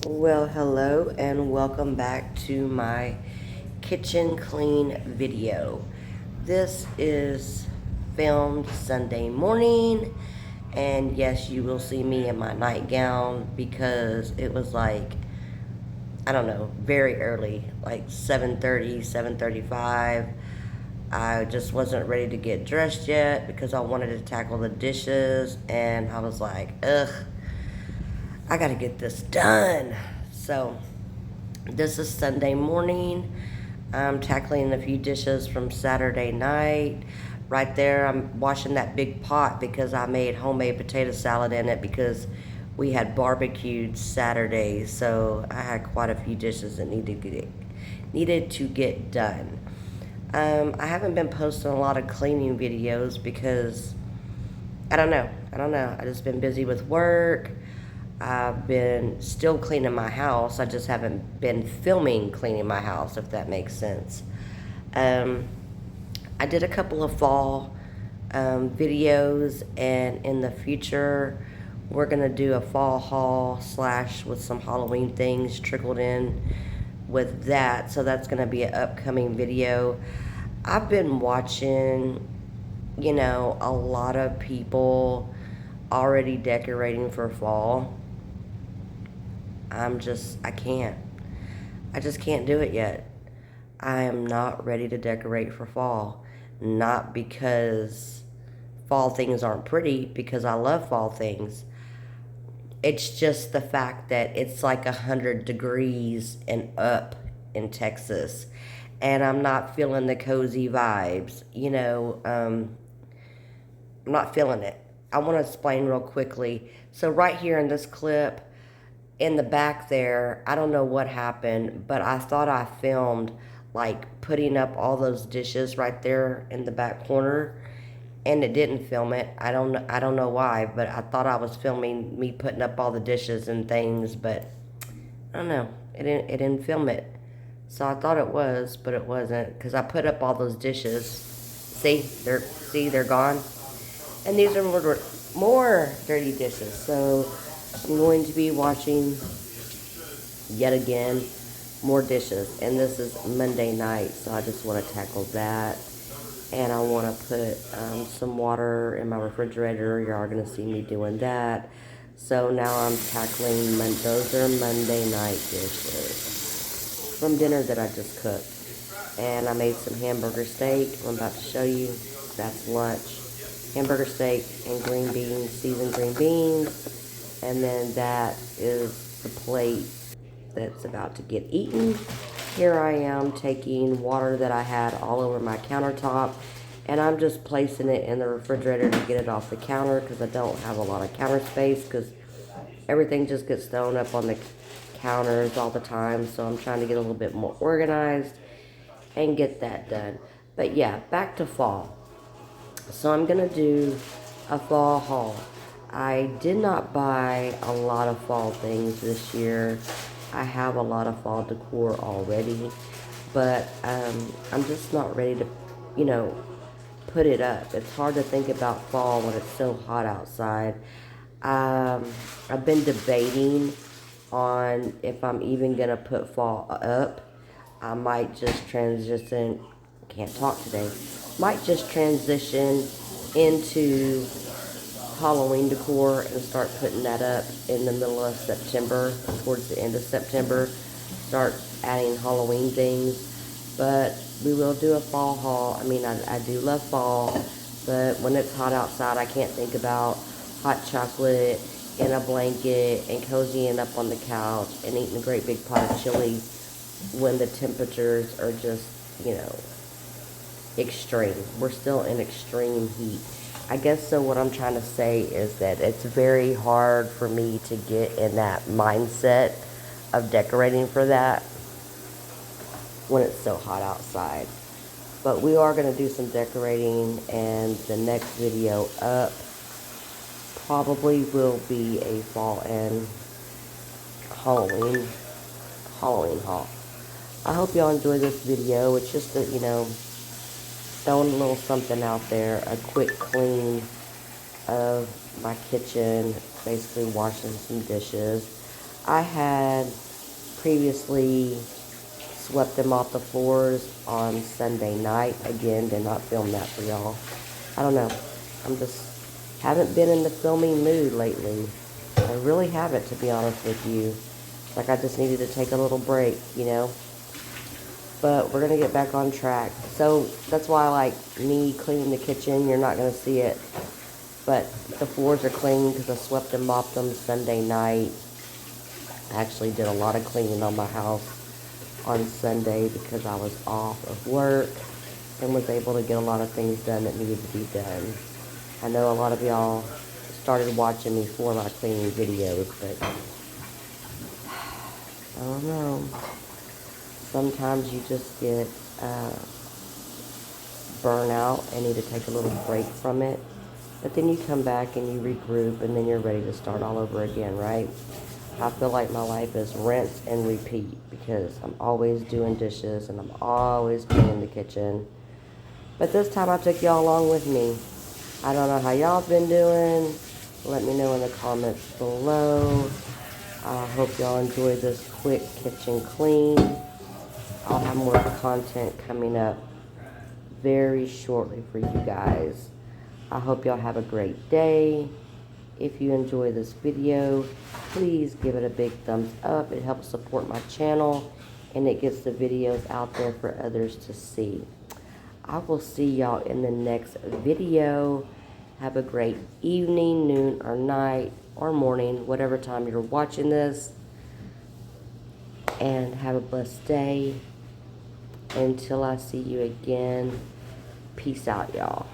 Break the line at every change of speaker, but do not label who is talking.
Well, hello and welcome back to my kitchen clean video. This is filmed Sunday morning, and yes, you will see me in my nightgown because it was like, I don't know, very early, like 7:30, 7:35. I just wasn't ready to get dressed yet because I wanted to tackle the dishes, and I was like, ugh, I gotta get this done. So, this is Sunday morning. I'm tackling a few dishes from Saturday night. Right there, I'm washing that big pot because I made homemade potato salad in it because we had barbecued Saturday. So I had quite a few dishes that needed to get done. I haven't been posting a lot of cleaning videos because I don't know. I just been busy with work. I've been still cleaning my house. I just haven't been filming cleaning my house, if that makes sense. Um, I did a couple of fall videos, and in the future, we're gonna do a fall haul slash with some Halloween things trickled in with that. So that's gonna be an upcoming video. I've been watching, a lot of people already decorating for fall. I can't. I just can't do it yet. I am not ready to decorate for fall. Not because fall things aren't pretty, because I love fall things. It's just the fact that it's like 100 degrees and up in Texas. And I'm not feeling the cozy vibes. I'm not feeling it. I want to explain real quickly. So, right here in this clip, in the back there, I don't know what happened, but I thought I filmed like putting up all those dishes right there in the back corner, and it didn't film it. I don't know why, but I thought I was filming me putting up all the dishes and things, but I don't know. It didn't film it. So I thought it was, but it wasn't because I put up all those dishes. They're gone. And these are more dirty dishes. So I'm going to be watching yet again more dishes. And this is Monday night, so I just want to tackle that. And I want to put some water in my refrigerator. You're going to see me doing that. So now I'm tackling, those are Monday night dishes from dinner that I just cooked. And I made some hamburger steak. I'm about to show you. That's lunch. Hamburger steak and green beans, seasoned green beans. And then that is the plate that's about to get eaten. Here I am taking water that I had all over my countertop, and I'm just placing it in the refrigerator to get it off the counter because I don't have a lot of counter space because everything just gets thrown up on the counters all the time. So I'm trying to get a little bit more organized and get that done. But yeah, back to fall. So I'm going to do a fall haul. I did not buy a lot of fall things this year. I have a lot of fall decor already, but I'm just not ready to, put it up. It's hard to think about fall when it's so hot outside. I've been debating on if I'm even going to put fall up. I might just transition, can't talk today, might just transition into Halloween decor and start putting that up in the middle of September, towards the end of September. Start adding Halloween things, but we will do a fall haul. I mean, I do love fall, but when it's hot outside, I can't think about hot chocolate in a blanket and cozying up on the couch and eating a great big pot of chili when the temperatures are just, extreme. We're still in extreme heat. I guess so. What I'm trying to say is that it's very hard for me to get in that mindset of decorating for that when it's so hot outside. But we are going to do some decorating, and the next video up probably will be a fall and Halloween haul. I hope y'all enjoy this video. It's just a, throwing a little something out there, a quick clean of my kitchen, basically washing some dishes. I had previously swept them off the floors on Sunday night. Again, did not film that for y'all. I don't know. I'm just haven't been in the filming mood lately. I really haven't, to be honest with you. Like I just needed to take a little break, you know. But we're gonna get back on track. So that's why I like me cleaning the kitchen. You're not gonna see it, but the floors are clean because I swept and mopped them Sunday night. I actually did a lot of cleaning on my house on Sunday because I was off of work and was able to get a lot of things done that needed to be done. I know a lot of y'all started watching me for my cleaning videos, but I don't know. Sometimes you just get burnout and need to take a little break from it. But then you come back and you regroup and then you're ready to start all over again, right? I feel like my life is rinse and repeat because I'm always doing dishes and I'm always cleaning the kitchen. But this time I took y'all along with me. I don't know how y'all been doing. Let me know in the comments below. I hope y'all enjoy this quick kitchen clean. I'll have more content coming up very shortly for you guys. I hope y'all have a great day. If you enjoy this video, please give it a big thumbs up. It helps support my channel and it gets the videos out there for others to see. I will see y'all in the next video. Have a great evening, noon, or night, or morning, whatever time you're watching this. And have a blessed day. Until I see you again, peace out, y'all.